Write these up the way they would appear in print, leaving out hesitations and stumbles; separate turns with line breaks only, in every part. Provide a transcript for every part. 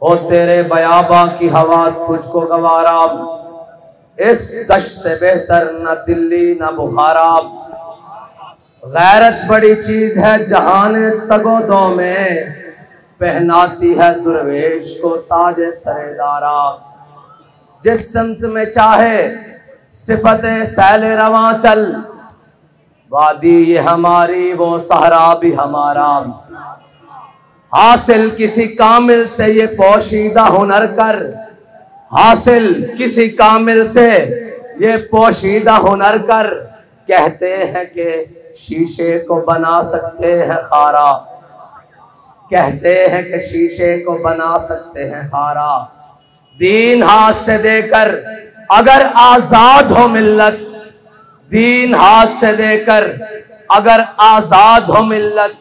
हो तेरे बयाबा की हवा तुझको गवारा, इस दश्त से बेहतर न दिल्ली न बुखारा। गैरत बड़ी चीज है जहान तगोदों में, पहनाती है दुर्वेश को ताजे सरेदारा। जिस सिमत में चाहे सिफत सैल रवां चल, वादी ये हमारी वो सहरा भी हमारा। हासिल किसी कामिल से ये पोशीदा हुनर कर, हासिल किसी कामिल से ये पोशीदा हुनर कर। कहते हैं कि शीशे को बना सकते हैं खारा, कहते हैं कि शीशे को बना सकते हैं खारा। दीन हाथ से देकर अगर आजाद हो मिल्लत, दीन हाथ से देकर अगर आजाद हो मिल्लत,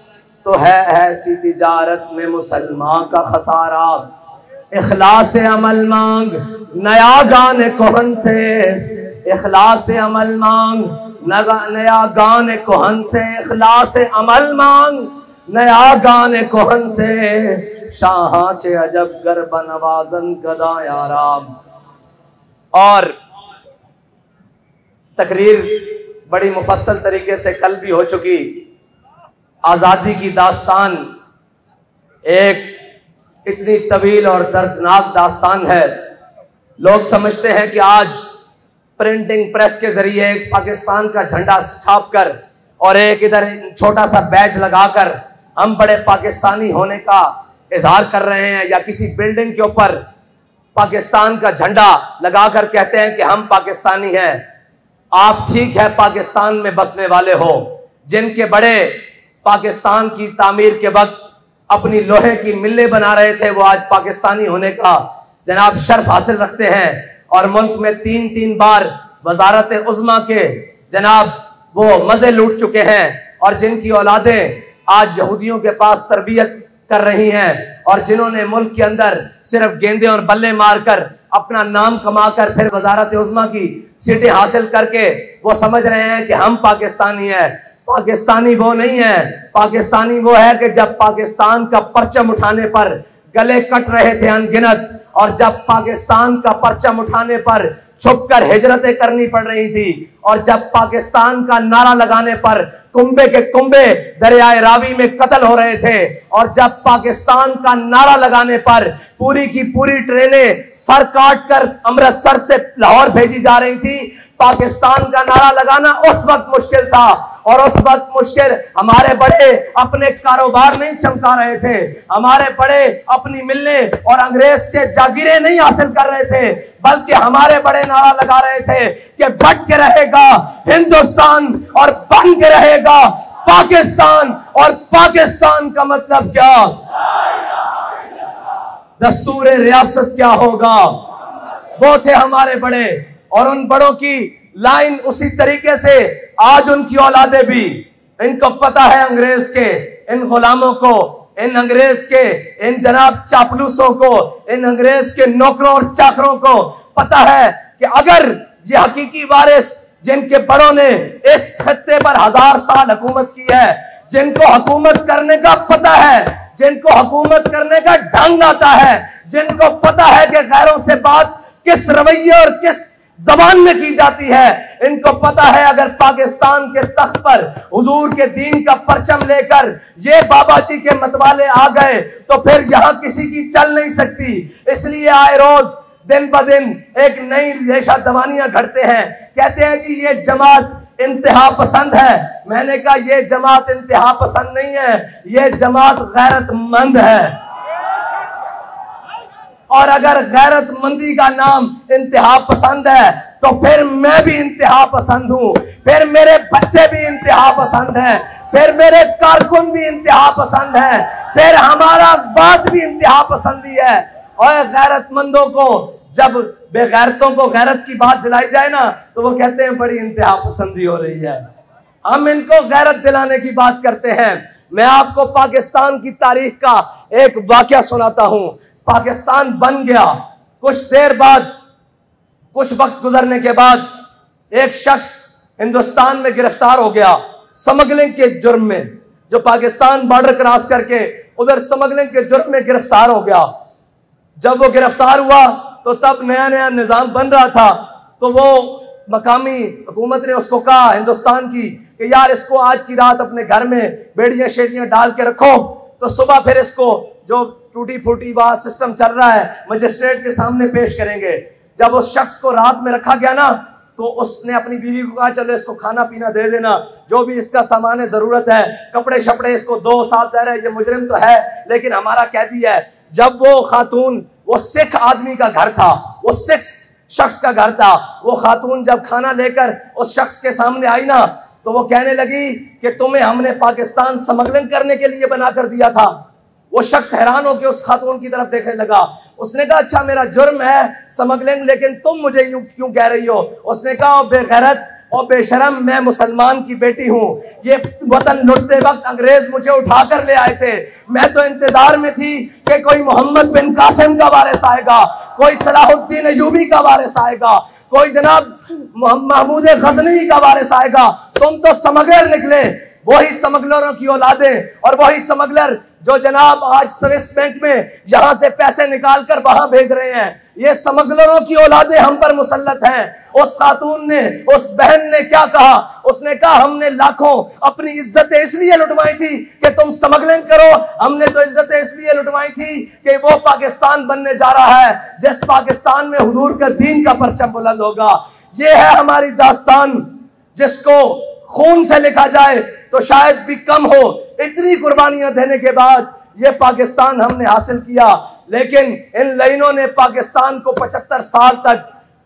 तो है ऐसी तिजारत में मुसलमान का खसारा। इखलास अमल मांग नया गाने कोहन से, इखलास अमल मांग नया गाने कोहन से। इखलास अमल मांग नया गाने कोहन से। शाहाचे अजब गर्ब नवाजन गदा याराम। और तकरीर बड़ी मुफस्सल तरीके से कल भी हो चुकी। आज़ादी की दास्तान एक इतनी तवील और दर्दनाक दास्तान है। लोग समझते हैं कि आज प्रिंटिंग प्रेस के जरिए एक पाकिस्तान का झंडा छापकर और एक इधर छोटा सा बैज लगाकर हम बड़े पाकिस्तानी होने का इजहार कर रहे हैं, या किसी बिल्डिंग के ऊपर पाकिस्तान का झंडा लगाकर कहते हैं कि हम पाकिस्तानी हैं। आप ठीक है पाकिस्तान में बसने वाले हो, जिनके बड़े पाकिस्तान की तामीर के वक्त अपनी लोहे की मिलें बना रहे थे, वो आज पाकिस्तानी होने का जनाब शर्फ हासिल रखते हैं और मुल्क में 3-3 बार वजारत उज़्मा के जनाब वो मजे लूट चुके हैं, और जिनकी औलादें आज यहूदियों के पास तरबियत कर रही हैं, और जिन्होंने मुल्क के अंदर सिर्फ गेंदे और बल्ले मारकर अपना नाम कमाकर फिर वजारत उज़्मा की सीटें हासिल करके वो समझ रहे हैं कि हम पाकिस्तानी हैं। पाकिस्तानी वो नहीं है, पाकिस्तानी वो है कि जब पाकिस्तान का परचम उठाने पर गले कट रहे थे अनगिनत, और जब पाकिस्तान का परचम उठाने पर छुपकर हिजरतें करनी पड़ रही थी, और जब पाकिस्तान का नारा लगाने पर कुंबे के कुंबे दरियाए रावी में कत्ल हो रहे थे, और जब पाकिस्तान का नारा लगाने पर पूरी की पूरी ट्रेनें सर काट कर अमृतसर से लाहौर भेजी जा रही थी। पाकिस्तान का नारा लगाना उस वक्त मुश्किल था, और उस वक्त मुश्किल हमारे बड़े अपने कारोबार नहीं चमका रहे थे, हमारे बड़े अपनी मिलने और अंग्रेज से जागीरें नहीं हासिल कर रहे थे, बल्कि हमारे बड़े नारा लगा रहे थे कि बच के रहेगा हिंदुस्तान और बन के रहेगा पाकिस्तान। और पाकिस्तान का मतलब क्या, दस्तूर रियासत क्या होगा, वो थे हमारे बड़े। और उन बड़ों की लाइन उसी तरीके से आज उनकी औलादे भी, इनको पता है अंग्रेज के इन गुलामों को, इन अंग्रेज के इन जनाब चापलूसों को, इन अंग्रेज के नौकरों और चाकरों को पता है कि अगर ये हकीकी वारिस जिनके बड़ों ने इस खत्ते पर 1000 साल हुकूमत की है, जिनको हुकूमत करने का पता है, जिनको हुकूमत करने का ढंग आता है, जिनको पता है कि गैरों से बात किस रवैये और किस जबान में की जाती है, इनको पता है अगर पाकिस्तान के तख्त पर हुजूर के दीन का परचम लेकर ये बाबा जी के मतवाले आ गए तो फिर यहां किसी की चल नहीं सकती। इसलिए आए रोज दिन ब दिन एक नई रेशा दवानियां घटते हैं। कहते हैं कि ये जमात इंतहा पसंद है। मैंने कहा ये जमात इंतहा पसंद नहीं है, ये जमात गैरतमंद है। और अगर गैरतमंदी का नाम इंतहा पसंद है तो फिर मैं भी इंतहा पसंद हूं, फिर मेरे बच्चे भी इंतहा पसंद है, फिर मेरे कारकुन भी इंतहा पसंद है, फिर हमारा बात भी इंतहा पसंदी है। और गैरतमंदों को जब बेगैरतों को गैरत की बात दिलाई जाए ना तो वो कहते हैं बड़ी इंतहा पसंदी हो रही है। हम इनको गैरत दिलाने की बात करते हैं। मैं आपको पाकिस्तान की तारीख का एक वाकया सुनाता हूं। पाकिस्तान बन गया, कुछ देर बाद, कुछ वक्त गुजरने के बाद एक शख्स हिंदुस्तान में गिरफ्तार हो गया स्मगलिंग के जुर्म में। जो पाकिस्तान बॉर्डर क्रॉस करके उधर स्मगलिंग के जुर्म में गिरफ्तार हो गया। जब वो गिरफ्तार हुआ तो तब नया नया निजाम बन रहा था, तो वो मकामी हुकूमत ने उसको कहा, हिंदुस्तान की, कि यार इसको आज की रात अपने घर में बेड़ियां शेड़ियां डाल के रखो, तो सुबह फिर इसको जो टूटी फूटी वहां सिस्टम चल रहा है मजिस्ट्रेट के सामने पेश करेंगे। जब उस शख्स को रात में रखा गया ना, तो उसने अपनी बीवी को कहा चलो इसको खाना पीना दे देना, जो भी इसका सामान जरूरत है, कपड़े शपड़े इसको दो, साफ ज़ाहिर है ये मुजरिम तो है लेकिन हमारा कैदी है। जब वो खातून, वो सिख आदमी का घर था, वो सिख शख्स का घर था, वो खातून जब खाना लेकर उस शख्स के सामने आई ना, तो वो कहने लगी कि तुम्हें हमने पाकिस्तान स्मगलिंग करने के लिए बना कर दिया था। वो शख्स हैरान होकर उस खातून की तरफ देखने लगा। उसने कहा अच्छा मेरा जुर्म है स्मगलिंग, लेकिन तुम मुझे यूं क्यों कह रही हो? उसने कहा बेगैरत और बेशरम, मैं मुसलमान की बेटी हूं, ये वतन लुटते वक्त अंग्रेज मुझे उठाकर ले आए थे, मैं तो इंतजार में थी कि कोई मोहम्मद बिन कासिम का वारिस आएगा, कोई सलाहुद्दीन अय्यूबी का वारिस आएगा, कोई जनाब महमूद गजनवी का वारिस आएगा। तुम तो स्मगलर निकले, वही स्मगलरों की औलादें और वही स्मगलर जो जनाब आज स्विस बैंक में यहां से पैसे निकालकर वहां भेज रहे हैं, ये स्मगलरों की औलादें हम पर मुसल्लत हैं। उस खातून ने, उस बहन ने क्या कहा? उसने कहा हमने लाखों अपनी इज्जतें इसलिए लुटवाई थी कि तुम स्मगलिंग करो, हमने तो इज्जतें इसलिए लुटवाई थी कि वो पाकिस्तान बनने जा रहा है जिस पाकिस्तान में हुजूर का दीन का परचम बुलंद होगा। ये है हमारी दास्तान, जिसको खून से लिखा जाए तो शायद भी कम हो। इतनी कुर्बानियां देने के बाद ये पाकिस्तान हमने हासिल किया, लेकिन इन लाइनों ने पाकिस्तान को 75 साल तक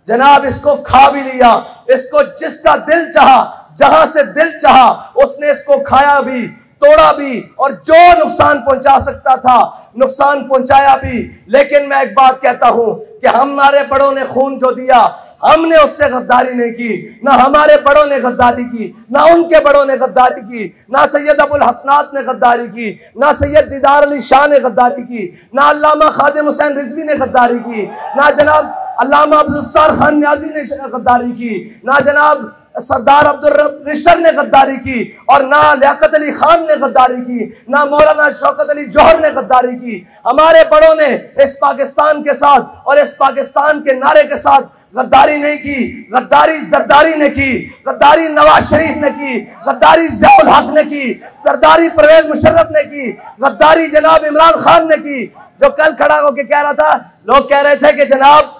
जनाब इसको खा भी लिया। इसको जिसका दिल चाहा, जहां से दिल चाहा, उसने इसको खाया भी, तोड़ा भी, और जो नुकसान पहुंचा सकता था नुकसान पहुंचाया भी। लेकिन मैं एक बात कहता हूं कि हमारे बड़ों ने खून जो दिया, हमने उससे गद्दारी नहीं की, ना हमारे बड़ों ने गद्दारी की, ना उनके बड़ों ने गद्दारी की, ना सैयद अबुल हसनात ने गद्दारी की, ना सैयद दीदार अली शाह ने गद्दारी की, ना अल्लामा खादिम हुसैन रिजवी ने गद्दारी की, ना जनाब अल्लामा अब्दुल सत्तार खान न्याजी ने गद्दारी की, ना जनाब सरदार अब्दुल रब रिश्तर ने गद्दारी की, और ना लियाकत अली खान ने गद्दारी की, ना मौलाना शौकत अली जौहर ने गद्दारी की। हमारे बड़ों ने इस पाकिस्तान के साथ और इस पाकिस्तान के नारे के साथ गद्दारी नहीं की। गद्दारी जरदारी ने की, गद्दारी नवाज शरीफ ने की, गद्दारी ज़ियाउल हक ने की, गद्दारी परवेज मुशर्रफ ने की, गद्दारी जनाब इमरान खान ने की, जो कल खड़ा होकर कह रहा था, लोग कह रहे थे कि जनाब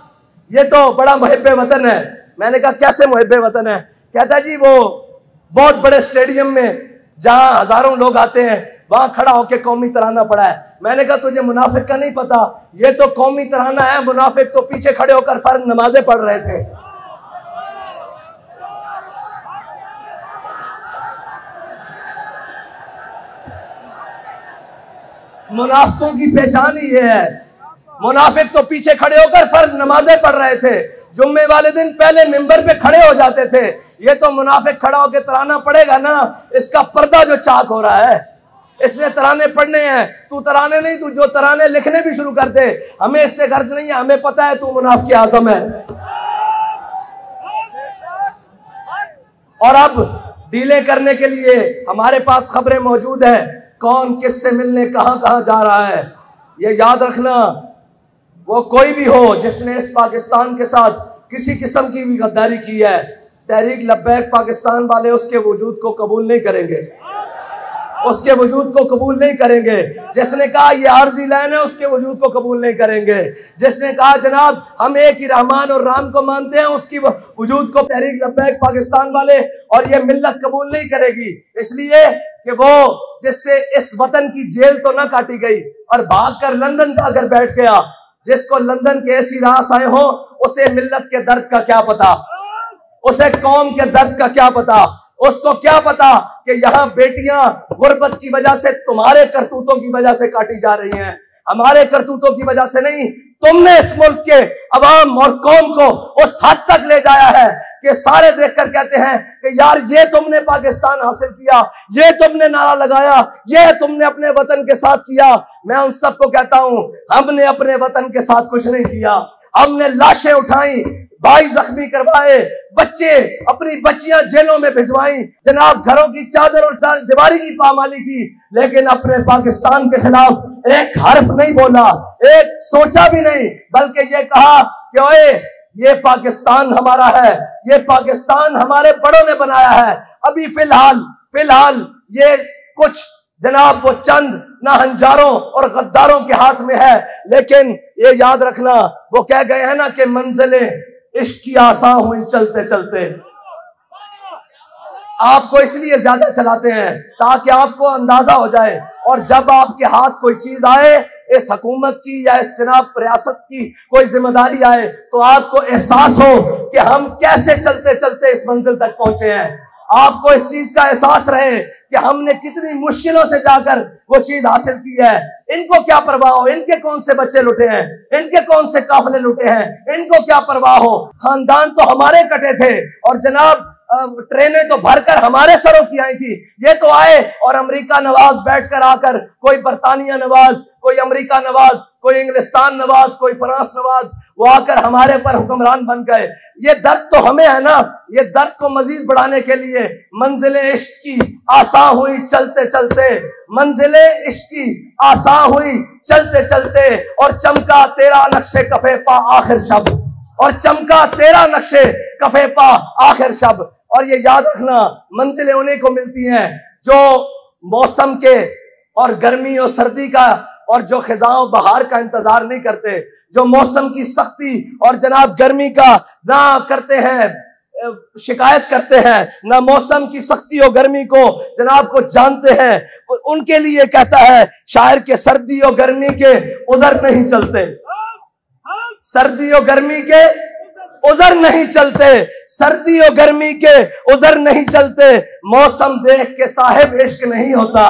ये तो बड़ा मुहिब्बे वतन है। मैंने कहा कैसे मुहिब्बे वतन है? कहता जी वो बहुत बड़े स्टेडियम में जहां हजारों लोग आते हैं वहां खड़ा होकर कौमी तराना पड़ा है। मैंने कहा तुझे मुनाफिक का नहीं पता, ये तो कौमी तराना है, मुनाफिक तो पीछे खड़े होकर फर्ज नमाजें पढ़ रहे थे। मुनाफिकों की पहचान ही ये है, मुनाफिक तो पीछे खड़े होकर फर्ज नमाजें पढ़ रहे थे, जुम्मे वाले दिन पहले मिंबर पे खड़े हो जाते थे। ये तो मुनाफिक खड़ा होकर तराना पड़ेगा ना, इसका पर्दा जो चाक हो रहा है, इसलिए तराने पढ़ने हैं। तू तराने नहीं, तू जो तराने लिखने भी शुरू कर दे, हमें इससे गर्ज नहीं है, हमें पता है तू मुनाफिक आजम है। और अब डीले करने के लिए हमारे पास खबरें मौजूद हैं, कौन किससे मिलने कहां कहां जा रहा है। ये याद रखना, वो कोई भी हो जिसने इस पाकिस्तान के साथ किसी किस्म की भी गद्दारी की है, तहरीक लब्बैक पाकिस्तान वाले उसके वजूद को कबूल नहीं करेंगे, उसके वजूद को कबूल नहीं करेंगे। जिसने कहा ये आर्जी लाइन है, उसके वजूद को कबूल नहीं करेंगे। जिसने कहा जनाब हम एक ही रहमान और राम को मानते हैं, उसकी वजूद को तहरीक लब्बैक पाकिस्तान वाले और ये मिल्लत कबूल नहीं करेगी। इसलिए कि वो जिससे इस वतन की जेल तो ना काटी गई और भागकर लंदन जाकर बैठ गया, जिसको लंदन के ऐसी रास आए हो, उसे मिल्लत के दर्द का क्या पता, उसे कौम के दर्द का क्या पता, उसको क्या पता कि यहाँ बेटियां गुर्बत की वजह से, तुम्हारे करतूतों की वजह से काटी जा रही हैं, हमारे करतूतों की वजह से नहीं। तुमने इस मुल्क के अवाम और कौम को उस हद तक ले जाया है कि सारे देखकर कहते हैं कि यार ये तुमने पाकिस्तान हासिल किया, ये तुमने नारा लगाया, ये तुमने अपने वतन के साथ किया। मैं उन सबको कहता हूं, हमने अपने वतन के साथ कुछ नहीं किया। हमने लाशें उठाई, भाई जख्मी करवाए, बच्चे अपनी बच्चियां जेलों में भिजवाई, जनाब घरों की चादर और दीवारी की पामाली की, लेकिन अपने पाकिस्तान के खिलाफ एक हर्फ नहीं बोला, एक सोचा भी नहीं, बल्कि ये कहा कि ओए ये पाकिस्तान हमारा है, ये पाकिस्तान हमारे बड़ों ने बनाया है। अभी फिलहाल ये कुछ जनाब वो चंद नाहंजारों और गद्दारों के हाथ में है, लेकिन ये याद रखना वो कह गए हैं ना कि मंजिलें इश्क की आसान हुई चलते चलते। आपको इसलिए ज्यादा चलाते हैं ताकि आपको अंदाजा हो जाए, और जब आपके हाथ कोई चीज आए, इस हुकूमत की या इस जनाब रियासत की कोई जिम्मेदारी आए, तो आपको एहसास हो कि हम कैसे चलते चलते इस मंजिल तक पहुंचे हैं। आपको इस चीज का एहसास रहे कि हमने कितनी मुश्किलों से जाकर वो चीज हासिल की है। इनको क्या परवाह हो, इनके कौन से बच्चे लुटे हैं, इनके कौन से काफिले लुटे हैं, इनको क्या परवाह हो। खानदान तो हमारे कटे थे और जनाब ट्रेनें तो भरकर हमारे सरों की आई थी। ये तो आए और अमेरिका नवाज बैठकर आकर, कोई बरतानिया नवाज, कोई अमेरिका नवाज, कोई इंग्लिस्तान नवाज, कोई फ्रांस नवाज, वो आकर हमारे पर हुक्मरान बन गए। ये दर्द तो हमें है ना। ये दर्द को मजीद बढ़ाने के लिए मंजिलें इश्क की आसान हुई चलते चलते, मंजिलें इश्क की आसान हुई चलते चलते, और चमका तेरा नक्शे कफे पा आखिर शब, और चमका तेरा नक्शे कफे पा आखिर शब। और ये याद रखना, मंजिलें उन्हीं को मिलती हैं जो मौसम के और गर्मी और सर्दी का और जो खिजाओं बहार का इंतजार नहीं करते, जो मौसम की सख्ती और जनाब गर्मी का ना करते हैं, शिकायत करते हैं, ना मौसम की सख्ती और गर्मी को जनाब को जानते हैं। उनके लिए कहता है शायर के सर्दी और गर्मी के उज़र नहीं चलते, सर्दी और गर्मी के उज़र नहीं चलते, सर्दी और गर्मी के उज़र नहीं चलते, मौसम देख के साहिब इश्क नहीं होता।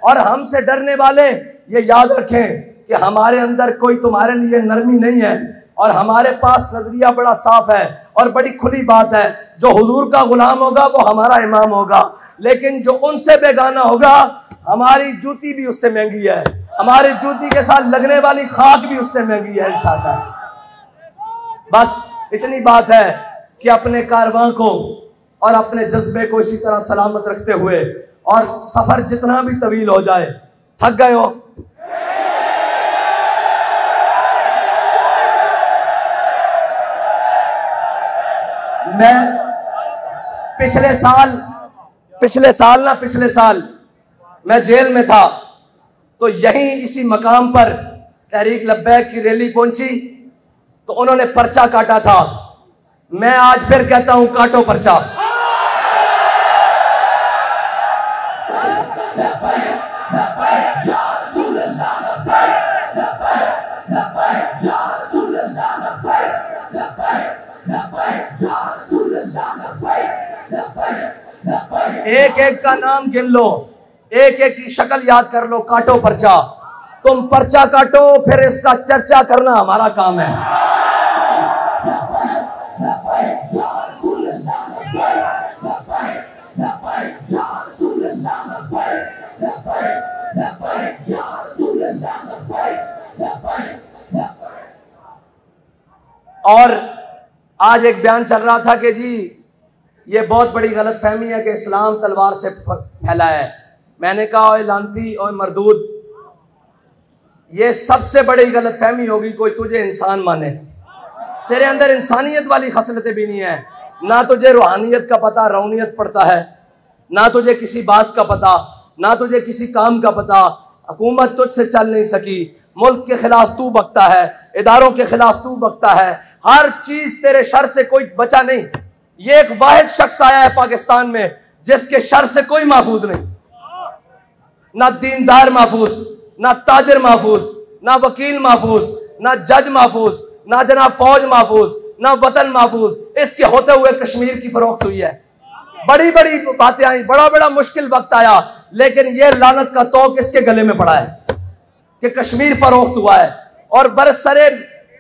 और हमसे डरने वाले ये याद रखें कि हमारे अंदर कोई तुम्हारे लिए नरमी नहीं है, और हमारे पास नजरिया बड़ा साफ है और बड़ी खुली बात है। जो हुजूर का गुलाम होगा वो हमारा इमाम होगा, लेकिन जो उनसे बेगाना होगा, हमारी जूती भी उससे महंगी है, हमारी जूती के साथ लगने वाली खाक भी उससे महंगी है इंशाअल्लाह। बस इतनी बात है कि अपने कारवां को और अपने जज्बे को इसी तरह सलामत रखते हुए, और सफर जितना भी तवील हो जाए, थक गए हो, मैं पिछले साल मैं जेल में था, तो यहीं इसी मकाम पर तहरीक लब्बैक की रैली पहुंची, तो उन्होंने पर्चा काटा था। मैं आज फिर कहता हूं, काटो पर्चा। एक एक का नाम गिन लो, एक एक की शक्ल याद कर लो, काटो पर्चा। तुम पर्चा काटो, फिर इसका चर्चा करना हमारा काम है। और आज एक बयान चल रहा था कि जी ये बहुत बड़ी गलत फहमी है कि इस्लाम तलवार से फैला है। मैंने कहा ओए लांती और मरदूद, ये सबसे बड़ी गलत फहमी होगी कोई तुझे इंसान माने। तेरे अंदर इंसानियत वाली खसलतें भी नहीं है, ना तुझे रूहानियत का पता, रौनियत पड़ता है, ना तुझे किसी बात का पता, ना तुझे किसी काम का पता। हुकूमत तुझसे चल नहीं सकी, मुल्क के खिलाफ तू बकता है, इदारों के खिलाफ तू बकता है, हर चीज तेरे शर से कोई बचा नहीं। ये एक वाहिद शख्स आया है पाकिस्तान में जिसके शर से कोई महफूज नहीं, ना दीनदार महफूज, ना ताजिर महफूज, ना वकील महफूज, ना जज महफूज, ना जनाब फौज महफूज, ना वतन महफूज। इसके होते हुए कश्मीर की फरोख्त हुई है, बड़ी बड़ी बातें आई, बड़ा बड़ा मुश्किल वक्त आया, लेकिन ये लानत का तोक इसके गले में पड़ा है। कि कश्मीर फरोख्त हुआ है और बरसरे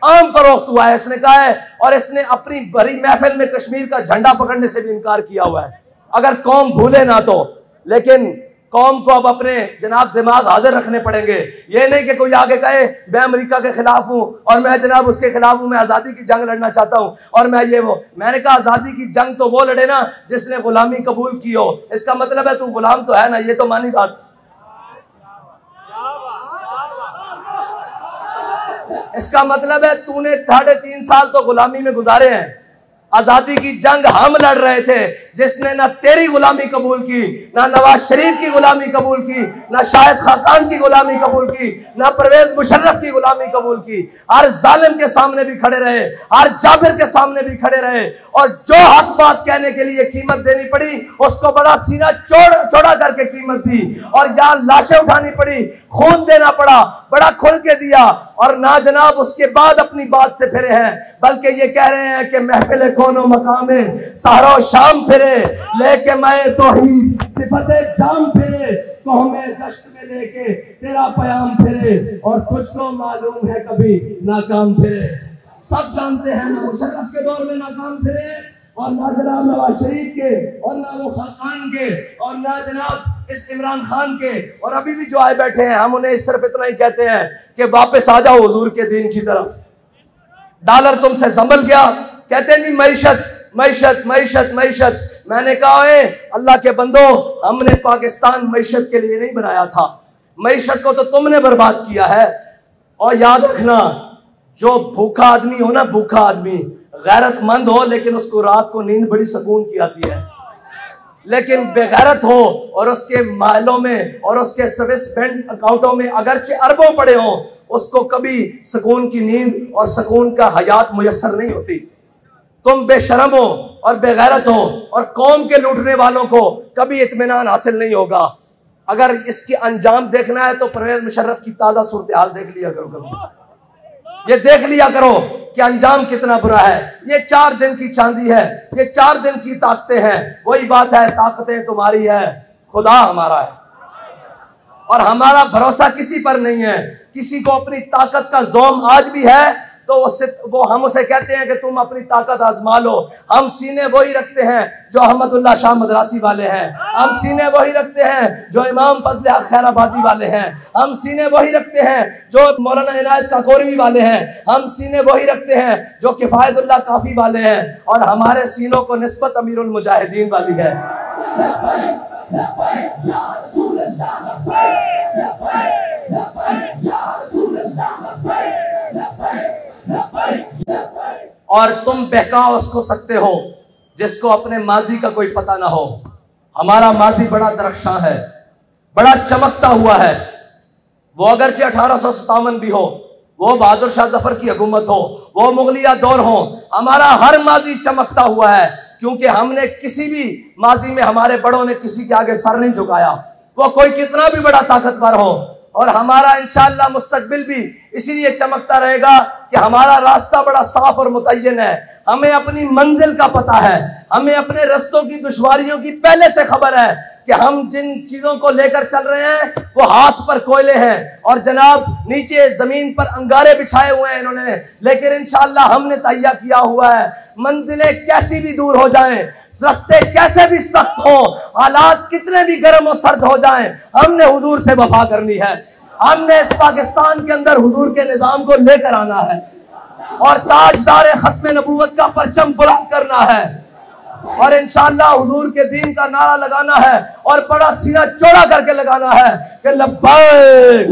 आम फरोख्त हुआ है, इसने कहा है। और इसने अपनी बड़ी महफिल में कश्मीर का झंडा पकड़ने से भी इनकार किया हुआ है। अगर कौम भूले ना तो, लेकिन कौम को अब अपने जनाब दिमाग हाजिर रखने पड़ेंगे। ये नहीं कि कोई आगे कहे मैं अमेरिका के खिलाफ हूं और मैं जनाब उसके खिलाफ हूं, मैं आजादी की जंग लड़ना चाहता हूं और मैं ये वो। मैंने कहा आजादी की जंग तो वो लड़े ना जिसने गुलामी कबूल की हो। इसका मतलब है तू गुलाम तो है ना, ये तो मानी बात। इसका मतलब है तूने 3.5 साल तो गुलामी में गुजारे हैं। आजादी की जंग हम लड़ रहे थे, जिसने ना तेरी गुलामी कबूल की, ना नवाज शरीफ की गुलामी कबूल की, ना शाहिद खाकान की गुलामी कबूल की, ना परवेज मुशर्रफ की गुलामी कबूल की। हर जालिम के सामने भी खड़े रहे, हर जाबिर के सामने भी खड़े रहे, और जो हक बात कहने के लिए कीमत देनी पड़ी उसको बड़ा सीना चौड़ा करके कीमत दी, और यहाँ लाशें उठानी पड़ी, खून देना पड़ा, बड़ा खुल के दिया। और ना जनाब उसके बाद अपनी बात से फिरे हैं, बल्कि ये कह रहे हैं कि महफिल कोनो मकामे सहरो शाम फिरे, लेके मैं तो ही सिफते जाम फिरे, कौमे दश्त में लेके तेरा पयाम फिरे, और तुझको मालूम है कभी नाकाम फिरे। सब जानते हैं ना मुशर्रफ के दौर में नाकाम फिरे, और ना जनाब नवाज शरीफ के, और ना वो खान के, और ना जनाब इस इमरान खान के, और अभी भी जो आए बैठे हैं हम उन्हें सिर्फ इतना ही कहते हैं कि वापस आ जाओ हुजूर के दीन की तरफ। डॉलर तुमसे संभल गया, कहते हैं जी मईशत मईशत मईशत मईशत। मैंने कहा है अल्लाह के बंदो, हमने पाकिस्तान मईशत के लिए नहीं बनाया था, मईशत को तो तुमने बर्बाद किया है। और याद रखना, जो भूखा आदमी हो ना, भूखा आदमी गैरतमंद हो, लेकिन उसको रात को नींद बड़ी सुकून की आती है, लेकिन बेगैरत हो और उसके महलों में और उसके सर्विस बैंक अकाउंटों में अगरचे अरबों पड़े हों, उसको कभी सुकून की नींद और सुकून का हयात मुयस्सर नहीं होती। तुम बेशरम हो और बेगैरत हो, और कौम के लूटने वालों को कभी इत्मीनान हासिल नहीं होगा। अगर इसकी अंजाम देखना है तो परवेज मुशर्रफ की ताजा सूरत हाल देख लिया करो कभी, ये देख लिया करो कि अंजाम कितना बुरा है। ये 4 दिन की चांदी है, ये 4 दिन की ताकतें हैं। वही बात है, ताकतें तुम्हारी है, खुदा हमारा है, और हमारा भरोसा किसी पर नहीं है। किसी को अपनी ताकत का ज़ौम आज भी है तो वो हम उसे कहते हैं कि तुम अपनी ताकत आजमा लो। हम सीने वही रखते हैं जो अहमदुल्लाह शाह मदरासी वाले हैं, हम सीने वही रखते हैं जो इमाम फजल हक खैराबादी वाले हैं, हम सीने वही रखते हैं जो मौलाना इनायत काकोरवी वाले हैं, हम सीने वही रखते हैं जो किफायतुल्लाह काफी वाले हैं, और हमारे सीनों को निस्बत अमीरुल मुजाहिदीन वाली है। और तुम बहका उसको सकते हो जिसको अपने माजी का कोई पता ना हो। हमारा माजी बड़ा दरख्शां है, बड़ा चमकता हुआ है। वो अगरचे 1857 भी हो, वो बहादुर शाह जफर की हुकूमत हो, वो मुगलिया दौर हो, हमारा हर माजी चमकता हुआ है, क्योंकि हमने किसी भी माजी में हमारे बड़ों ने किसी के आगे सर नहीं झुकाया, वो कोई कितना भी बड़ा ताकतवर हो। और हमारा इंशाअल्लाह मुस्तकबिल भी इसीलिए चमकता रहेगा कि हमारा रास्ता बड़ा साफ और मुतय्यन है। हमें अपनी मंजिल का पता है, हमें अपने रास्तों की दुश्वारियों की पहले से खबर है कि हम जिन चीजों को लेकर चल रहे हैं वो हाथ पर कोयले हैं, और जनाब नीचे जमीन पर अंगारे बिछाए हुए हैं इन्होंने, लेकिन इंशाअल्लाह हमने तैयार किया हुआ है। मंजिलें कैसी भी दूर हो जाएं, रास्ते कैसे भी सख्त हो, हालात कितने भी गर्म और सर्द हो जाएं, हमने हुजूर से वफा करनी है। हमने इस पाकिस्तान के अंदर हुजूर के निजाम को लेकर आना है, और ताजदार खत्म नबूवत का परचम बुलंद करना है, और इंशाअल्लाह हुजूर के दीन का नारा लगाना है, और बड़ा सीना चौड़ा करके लगाना है कि लब्बैक।